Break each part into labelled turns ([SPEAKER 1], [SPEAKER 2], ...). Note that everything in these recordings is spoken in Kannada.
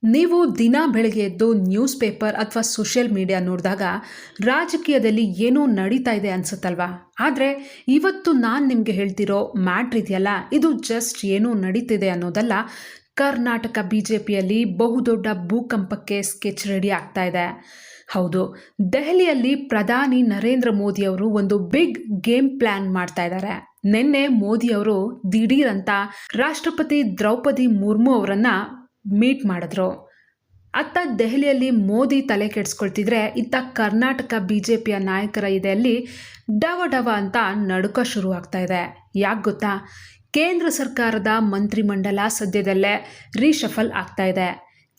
[SPEAKER 1] ನೀವು ದಿನ ಬೆಳಗ್ಗೆ ಎದ್ದು ನ್ಯೂಸ್ ಪೇಪರ್ ಅಥವಾ ಸೋಷಿಯಲ್ ಮೀಡಿಯಾ ನೋಡಿದಾಗ ರಾಜಕೀಯದಲ್ಲಿ ಏನೋ ನಡೀತಾ ಇದೆ ಅನ್ಸುತ್ತಲ್ವಾ. ಆದರೆ ಇವತ್ತು ನಾನು ನಿಮಗೆ ಹೇಳ್ತಿರೋ ಮ್ಯಾಟ್ರ್ ಇದೆಯಲ್ಲ, ಇದು ಜಸ್ಟ್ ಏನೋ ನಡೀತಿದೆ ಅನ್ನೋದಲ್ಲ. ಕರ್ನಾಟಕ BJPಯಲ್ಲಿ ಬಹುದೊಡ್ಡ ಭೂಕಂಪಕ್ಕೆ ಸ್ಕೆಚ್ ರೆಡಿ ಆಗ್ತಾ ಇದೆ. ಹೌದು, ದೆಹಲಿಯಲ್ಲಿ ಪ್ರಧಾನಿ ನರೇಂದ್ರ ಮೋದಿ ಅವರು ಒಂದು ಬಿಗ್ ಗೇಮ್ ಪ್ಲಾನ್ ಮಾಡ್ತಾ ಇದ್ದಾರೆ. ನಿನ್ನೆ ಮೋದಿ ಅವರು ದಿಢೀರಂತ ರಾಷ್ಟ್ರಪತಿ ದ್ರೌಪದಿ ಮುರ್ಮು ಅವರನ್ನ ಮೀಟ್ ಮಾಡಿದ್ರು. ಅತ್ತ ದೆಹಲಿಯಲ್ಲಿ ಮೋದಿ ತಲೆ ಕೆಡಿಸ್ಕೊಳ್ತಿದ್ರೆ, ಇತ್ತ ಕರ್ನಾಟಕ BJPಯ ನಾಯಕರ ಇದೆಯಲ್ಲಿ ಡವ ಡವ ಅಂತ ನಡುಕ ಶುರು ಆಗ್ತಾ ಇದೆ. ಯಾಕೆ ಗೊತ್ತಾ? ಕೇಂದ್ರ ಸರ್ಕಾರದ ಮಂತ್ರಿಮಂಡಲ ಸದ್ಯದಲ್ಲೇ ರೀಶಫಲ್ ಆಗ್ತಾ ಇದೆ.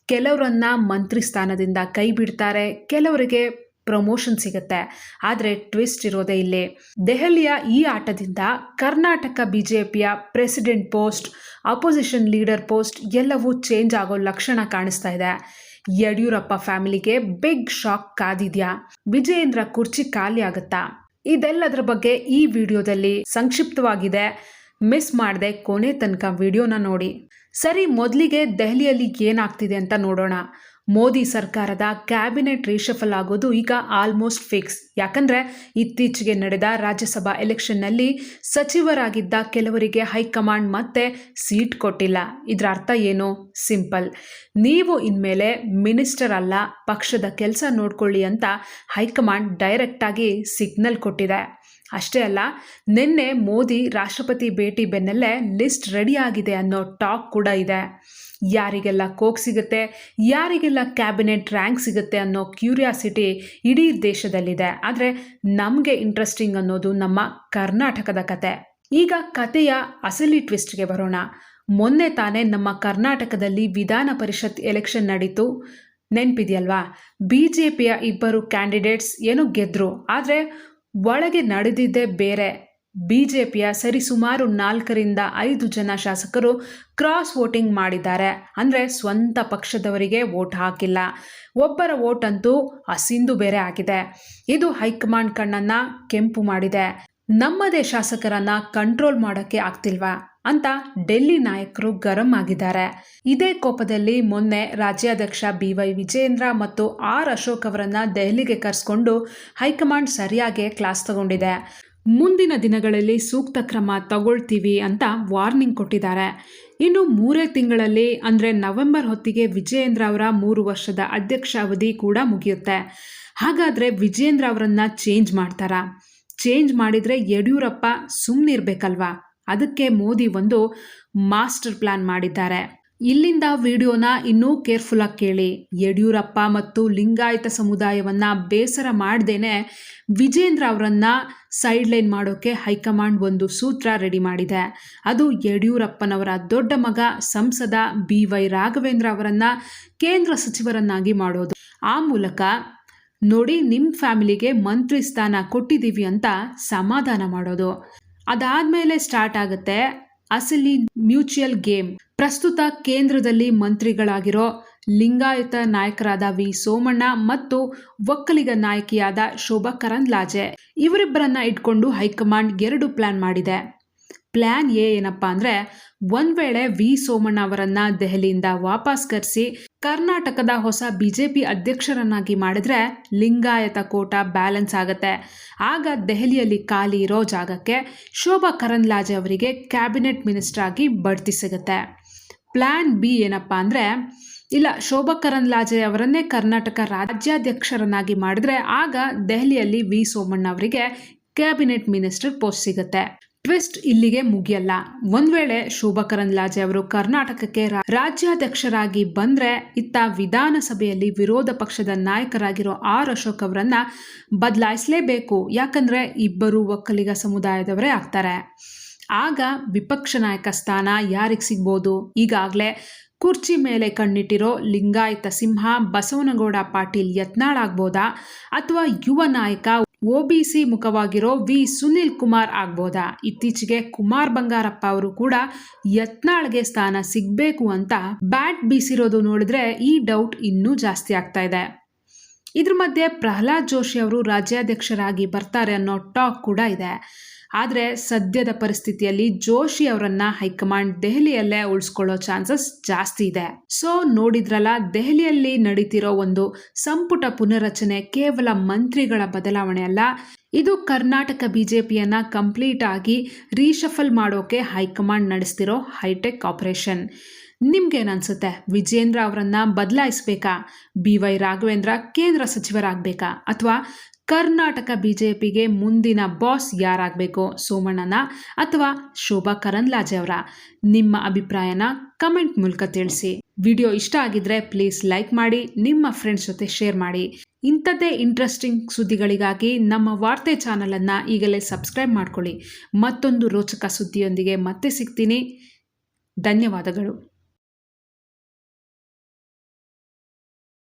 [SPEAKER 1] ಕೆಲವರನ್ನ ಮಂತ್ರಿ ಸ್ಥಾನದಿಂದ ಕೈ ಬಿಡ್ತಾರೆ, ಕೆಲವರಿಗೆ ಪ್ರಮೋಷನ್ ಸಿಗುತ್ತೆ. ಆದರೆ ಟ್ವಿಸ್ಟ್ ಇರೋದೇ ಇಲ್ಲಿ. ದೆಹಲಿಯ ಈ ಆಟದಿಂದ ಕರ್ನಾಟಕ BJPಯ president post, opposition leader post ಎಲ್ಲವೂ ಚೇಂಜ್ ಆಗೋ ಲಕ್ಷಣ ಕಾಣಿಸ್ತಾ ಇದೆ. ಯಡಿಯೂರಪ್ಪ ಫ್ಯಾಮಿಲಿಗೆ ಬಿಗ್ ಶಾಕ್ ಕಾದಿದ್ಯಾ? ವಿಜಯೇಂದ್ರ ಕುರ್ಚಿ ಖಾಲಿ ಆಗುತ್ತಾ? ಇದೆಲ್ಲದರ ಬಗ್ಗೆ ಈ ವಿಡಿಯೋದಲ್ಲಿ ಸಂಕ್ಷಿಪ್ತವಾಗಿದೆ. ಮಿಸ್ ಮಾಡದೆ ಕೊನೆ ತನಕ ವಿಡಿಯೋನ ನೋಡಿ. ಸರಿ, ಮೊದಲಿಗೆ ದೆಹಲಿಯಲ್ಲಿ ಏನಾಗ್ತಿದೆ ಅಂತ ನೋಡೋಣ. ಮೋದಿ ಸರ್ಕಾರದ ಕ್ಯಾಬಿನೆಟ್ ರೀಶಫಲ್ ಆಗೋದು ಈಗ ಆಲ್ಮೋಸ್ಟ್ ಫಿಕ್ಸ್. ಯಾಕಂದರೆ ಇತ್ತೀಚೆಗೆ ನಡೆದ ರಾಜ್ಯಸಭಾ ಎಲೆಕ್ಷನ್ನಲ್ಲಿ ಸಚಿವರಾಗಿದ್ದ ಕೆಲವರಿಗೆ ಹೈಕಮಾಂಡ್ ಮತ್ತೆ ಸೀಟ್ ಕೊಟ್ಟಿಲ್ಲ. ಇದರ ಅರ್ಥ ಏನು? ಸಿಂಪಲ್. ನೀವು ಇನ್ಮೇಲೆ ಮಿನಿಸ್ಟರ್ ಅಲ್ಲ, ಪಕ್ಷದ ಕೆಲಸ ನೋಡ್ಕೊಳ್ಳಿ ಅಂತ ಹೈಕಮಾಂಡ್ ಡೈರೆಕ್ಟಾಗಿ ಸಿಗ್ನಲ್ ಕೊಟ್ಟಿದೆ. ಅಷ್ಟೇ ಅಲ್ಲ, ನಿನ್ನೆ ಮೋದಿ ರಾಷ್ಟ್ರಪತಿ ಭೇಟಿ ಬೆನ್ನಲ್ಲೇ ಲಿಸ್ಟ್ ರೆಡಿ ಆಗಿದೆ ಅನ್ನೋ ಟಾಕ್ ಕೂಡ ಇದೆ. ಯಾರಿಗೆಲ್ಲ ಕೋಕ್ ಸಿಗುತ್ತೆ, ಯಾರಿಗೆಲ್ಲ ಕ್ಯಾಬಿನೆಟ್ ರ್ಯಾಂಕ್ ಸಿಗುತ್ತೆ ಅನ್ನೋ ಕ್ಯೂರಿಯಾಸಿಟಿ ಇಡೀ ದೇಶದಲ್ಲಿದೆ. ಆದರೆ ನಮಗೆ ಇಂಟ್ರೆಸ್ಟಿಂಗ್ ಅನ್ನೋದು ನಮ್ಮ ಕರ್ನಾಟಕದ ಕತೆ. ಈಗ ಕತೆಯ ಅಸಲಿ ಟ್ವಿಸ್ಟ್ಗೆ ಬರೋಣ. ಮೊನ್ನೆ ತಾನೇ ನಮ್ಮ ಕರ್ನಾಟಕದಲ್ಲಿ ವಿಧಾನ ಪರಿಷತ್ ಎಲೆಕ್ಷನ್ ನಡೀತು. ನೆನಪಿದೆಯಲ್ವಾ? BJPಯ ಇಬ್ಬರು ಕ್ಯಾಂಡಿಡೇಟ್ಸ್ ಏನೋ ಗೆದ್ರು. ಆದರೆ ಒಳಗೆ ನಡೆದಿದ್ದೇ ಬೇರೆ. BJPಯ ಸರಿಸುಮಾರು 4ರಿಂದ 5 ಜನ ಶಾಸಕರು ಕ್ರಾಸ್ ವೋಟಿಂಗ್ ಮಾಡಿದ್ದಾರೆ. ಅಂದರೆ ಸ್ವಂತ ಪಕ್ಷದವರಿಗೆ ವೋಟ್ ಹಾಕಿಲ್ಲ. ಒಬ್ಬರ ವೋಟ್ ಅಂತೂ ಅಸಿಂದು ಬೇರೆ ಆಗಿದೆ. ಇದು ಹೈಕಮಾಂಡ್ ಕಣ್ಣನ್ನ ಕೆಂಪು ಮಾಡಿದೆ. ನಮ್ಮದೇ ಶಾಸಕರನ್ನ ಕಂಟ್ರೋಲ್ ಮಾಡೋಕ್ಕೆ ಆಗ್ತಿಲ್ವಾ ಅಂತ ಡೆಲ್ಲಿ ನಾಯಕರು ಗರಂ ಆಗಿದ್ದಾರೆ. ಇದೇ ಕೋಪದಲ್ಲಿ ಮೊನ್ನೆ ರಾಜ್ಯಾಧ್ಯಕ್ಷ BY ವಿಜಯೇಂದ್ರ ಮತ್ತು ಅಶೋಕ್ ಅವರನ್ನ ದೆಹಲಿಗೆ ಕರೆಸ್ಕೊಂಡು ಹೈಕಮಾಂಡ್ ಸರಿಯಾಗಿ ಕ್ಲಾಸ್ ತಗೊಂಡಿದೆ. ಮುಂದಿನ ದಿನಗಳಲ್ಲಿ ಸೂಕ್ತ ಕ್ರಮ ತಗೊಳ್ತೀವಿ ಅಂತ ವಾರ್ನಿಂಗ್ ಕೊಟ್ಟಿದ್ದಾರೆ. ಇನ್ನು 3 ತಿಂಗಳಲ್ಲಿ ಅಂದರೆ ನವೆಂಬರ್ ಹೊತ್ತಿಗೆ ವಿಜಯೇಂದ್ರ ಅವರ 3 ವರ್ಷದ ಅಧ್ಯಕ್ಷ ಅವಧಿ ಕೂಡ ಮುಗಿಯುತ್ತೆ. ಹಾಗಾದರೆ ವಿಜಯೇಂದ್ರ ಅವರನ್ನ ಚೇಂಜ್ ಮಾಡ್ತಾರಾ? ಚೇಂಜ್ ಮಾಡಿದರೆ ಯಡಿಯೂರಪ್ಪ ಸುಮ್ಮನಿರ್ಬೇಕಲ್ವಾ? ಅದಕ್ಕೆ ಮೋದಿ ಒಂದು ಮಾಸ್ಟರ್ ಪ್ಲಾನ್ ಮಾಡಿದ್ದಾರೆ. ಇಲ್ಲಿಂದ ವಿಡಿಯೋನ ಇನ್ನೂ ಕೇರ್ಫುಲ್ ಆಗಿ ಕೇಳಿ. ಯಡಿಯೂರಪ್ಪ ಮತ್ತು ಲಿಂಗಾಯತ ಸಮುದಾಯವನ್ನ ಬೇಸರ ಮಾಡ್ದೇನೆ ವಿಜೇಂದ್ರ ಅವರನ್ನ ಸೈಡ್ ಲೈನ್ ಮಾಡೋಕೆ ಹೈಕಮಾಂಡ್ ಒಂದು ಸೂತ್ರ ರೆಡಿ ಮಾಡಿದೆ. ಅದು ಯಡಿಯೂರಪ್ಪನವರ ದೊಡ್ಡ ಮಗ ಸಂಸದ BY ರಾಘವೇಂದ್ರ ಅವರನ್ನ ಕೇಂದ್ರ ಸಚಿವರನ್ನಾಗಿ ಮಾಡೋದು. ಆ ಮೂಲಕ ನೋಡಿ, ನಿಮ್ಮ ಫ್ಯಾಮಿಲಿಗೆ ಮಂತ್ರಿ ಸ್ಥಾನ ಕೊಟ್ಟಿದ್ದೀವಿ ಅಂತ ಸಮಾಧಾನ ಮಾಡೋದು. ಅದಾದ್ಮೇಲೆ ಸ್ಟಾರ್ಟ್ ಆಗುತ್ತೆ ಅಸಲಿ ಮ್ಯೂಚುಯಲ್ ಗೇಮ್. ಪ್ರಸ್ತುತ ಕೇಂದ್ರದಲ್ಲಿ ಮಂತ್ರಿಗಳಾಗಿರೋ ಲಿಂಗಾಯತ ನಾಯಕರಾದ V ಸೋಮಣ್ಣ ಮತ್ತು ಒಕ್ಕಲಿಗ ನಾಯಕಿಯಾದ ಶೋಭಾ ಕರಂದ್ಲಾಜೆ ಇವರಿಬ್ಬರನ್ನ ಇಟ್ಕೊಂಡು ಹೈಕಮಾಂಡ್ 2 ಪ್ಲಾನ್ ಮಾಡಿದೆ. ಪ್ಲಾನ್ ಎ ಏನಪ್ಪಾ ಅಂದ್ರೆ, ಒಂದ್ ವೇಳೆ V ಸೋಮಣ್ಣ ಅವರನ್ನ ದೆಹಲಿಯಿಂದ ವಾಪಸ್ ಕರೆಸಿ ಕರ್ನಾಟಕದ ಹೊಸ BJP ಅಧ್ಯಕ್ಷರನ್ನಾಗಿ ಮಾಡಿದ್ರೆ ಲಿಂಗಾಯತ ಕೋಟಾ ಬ್ಯಾಲೆನ್ಸ್ ಆಗುತ್ತೆ. ಆಗ ದೆಹಲಿಯಲ್ಲಿ ಖಾಲಿ ಇರೋ ಜಾಗಕ್ಕೆ ಶೋಭಾ ಕರಂದ್ಲಾಜೆ ಅವರಿಗೆ ಕ್ಯಾಬಿನೆಟ್ ಮಿನಿಸ್ಟರ್ ಆಗಿ ಬಡ್ತಿ ಸಿಗುತ್ತೆ. ಪ್ಲಾನ್ B ಏನಪ್ಪಾ ಅಂದ್ರೆ, ಇಲ್ಲ, ಶೋಭಾ ಕರಂದ್ಲಾಜೆ ಅವರನ್ನೇ ಕರ್ನಾಟಕ ರಾಜ್ಯಾಧ್ಯಕ್ಷರನ್ನಾಗಿ ಮಾಡಿದ್ರೆ ಆಗ ದೆಹಲಿಯಲ್ಲಿ V ಸೋಮಣ್ಣ ಅವರಿಗೆ ಕ್ಯಾಬಿನೆಟ್ ಮಿನಿಸ್ಟರ್ ಪೋಸ್ಟ್ ಸಿಗುತ್ತೆ. ಟ್ವಿಸ್ಟ್ ಇಲ್ಲಿಗೆ ಮುಗಿಯಲ್ಲ. ಒಂದ್ ವೇಳೆ ಶೋಭಾ ಕರಂದ್ಲಾಜೆ ಅವರು ಕರ್ನಾಟಕಕ್ಕೆ ರಾಜ್ಯಾಧ್ಯಕ್ಷರಾಗಿ ಬಂದ್ರೆ ಇತ್ತ ವಿಧಾನಸಭೆಯಲ್ಲಿ ವಿರೋಧ ಪಕ್ಷದ ನಾಯಕರಾಗಿರೋ ಅಶೋಕ್ ಅವರನ್ನ ಬದಲಾಯಿಸಲೇಬೇಕು. ಯಾಕಂದ್ರೆ ಇಬ್ಬರು ಒಕ್ಕಲಿಗ ಸಮುದಾಯದವರೇ ಆಗ್ತಾರೆ. ಆಗ ವಿಪಕ್ಷ ನಾಯಕ ಸ್ಥಾನ ಯಾರಿಗೆ ಸಿಗ್ಬೋದು? ಈಗಾಗಲೇ ಕುರ್ಚಿ ಮೇಲೆ ಕಣ್ಣಿಟ್ಟಿರೋ ಲಿಂಗಾಯತ ಸಿಂಹ ಬಸವನಗೌಡ ಪಾಟೀಲ್ ಯತ್ನಾಳ್ ಆಗ್ಬೋದಾ? ಅಥವಾ ಯುವ ನಾಯಕ OBC ಮುಖವಾಗಿರೋ V ಸುನಿಲ್ ಕುಮಾರ್ ಆಗ್ಬೋದಾ? ಇತ್ತೀಚೆಗೆ ಕುಮಾರ್ ಬಂಗಾರಪ್ಪ ಅವರು ಕೂಡ ಯತ್ನಾಳ್ಗೆ ಸ್ಥಾನ ಸಿಗಬೇಕು ಅಂತ ಬ್ಯಾಟ್ ಬೀಸಿರೋದು ನೋಡಿದ್ರೆ ಈ ಡೌಟ್ ಇನ್ನೂ ಜಾಸ್ತಿ ಆಗ್ತಾ ಇದೆ. ಇದ್ರ ಮಧ್ಯೆ ಪ್ರಹ್ಲಾದ್ ಜೋಶಿ ಅವರು ರಾಜ್ಯಾಧ್ಯಕ್ಷರಾಗಿ ಬರ್ತಾರೆ ಅನ್ನೋ ಟಾಕ್ ಕೂಡ ಇದೆ. ಆದರೆ ಸದ್ಯದ ಪರಿಸ್ಥಿತಿಯಲ್ಲಿ ಜೋಶಿ ಅವರನ್ನ ಹೈಕಮಾಂಡ್ ದೆಹಲಿಯಲ್ಲೇ ಉಳಿಸ್ಕೊಳ್ಳೋ ಚಾನ್ಸಸ್ ಜಾಸ್ತಿ ಇದೆ. ಸೊ ನೋಡಿದ್ರಲ್ಲ, ದೆಹಲಿಯಲ್ಲಿ ನಡೀತಿರೋ ಒಂದು ಸಂಪುಟ ಪುನರಚನೆ ಕೇವಲ ಮಂತ್ರಿಗಳ ಬದಲಾವಣೆ ಅಲ್ಲ, ಇದು ಕರ್ನಾಟಕ ಬಿಜೆಪಿಯನ್ನ ಕಂಪ್ಲೀಟ್ ಆಗಿ ರೀಶಫಲ್ ಮಾಡೋಕೆ ಹೈಕಮಾಂಡ್ ನಡೆಸ್ತಿರೋ ಹೈಟೆಕ್ ಆಪರೇಷನ್. ನಿಮ್ಗೇನನ್ಸುತ್ತೆ? ವಿಜೇಂದ್ರ ಅವರನ್ನ ಬದಲಾಯಿಸಬೇಕಾ? BY ರಾಘವೇಂದ್ರ ಕೇಂದ್ರ ಸಚಿವರಾಗಬೇಕಾ? ಅಥವಾ ಕರ್ನಾಟಕ ಬಿಜೆಪಿಗೆ ಮುಂದಿನ ಬಾಸ್ ಯಾರಾಗಬೇಕು? ಸೋಮಣ್ಣನ ಅಥವಾ ಶೋಭಾ ಕರಂದ್ಲಾಜೆ ಅವರ? ನಿಮ್ಮ ಅಭಿಪ್ರಾಯನ ಕಮೆಂಟ್ ಮೂಲಕ ತಿಳಿಸಿ. ವಿಡಿಯೋ ಇಷ್ಟ ಆಗಿದ್ರೆ ಪ್ಲೀಸ್ ಲೈಕ್ ಮಾಡಿ, ನಿಮ್ಮ ಫ್ರೆಂಡ್ಸ್ ಜೊತೆ ಶೇರ್ ಮಾಡಿ. ಇಂಥದ್ದೇ ಇಂಟ್ರೆಸ್ಟಿಂಗ್ ಸುದ್ದಿಗಳಿಗಾಗಿ ನಮ್ಮ ವಾರ್ತೆ ಚಾನಲನ್ನು ಈಗಲೇ ಸಬ್ಸ್ಕ್ರೈಬ್ ಮಾಡ್ಕೊಳ್ಳಿ. ಮತ್ತೊಂದು ರೋಚಕ ಸುದ್ದಿಯೊಂದಿಗೆ ಮತ್ತೆ ಸಿಗ್ತೀನಿ. ಧನ್ಯವಾದಗಳು.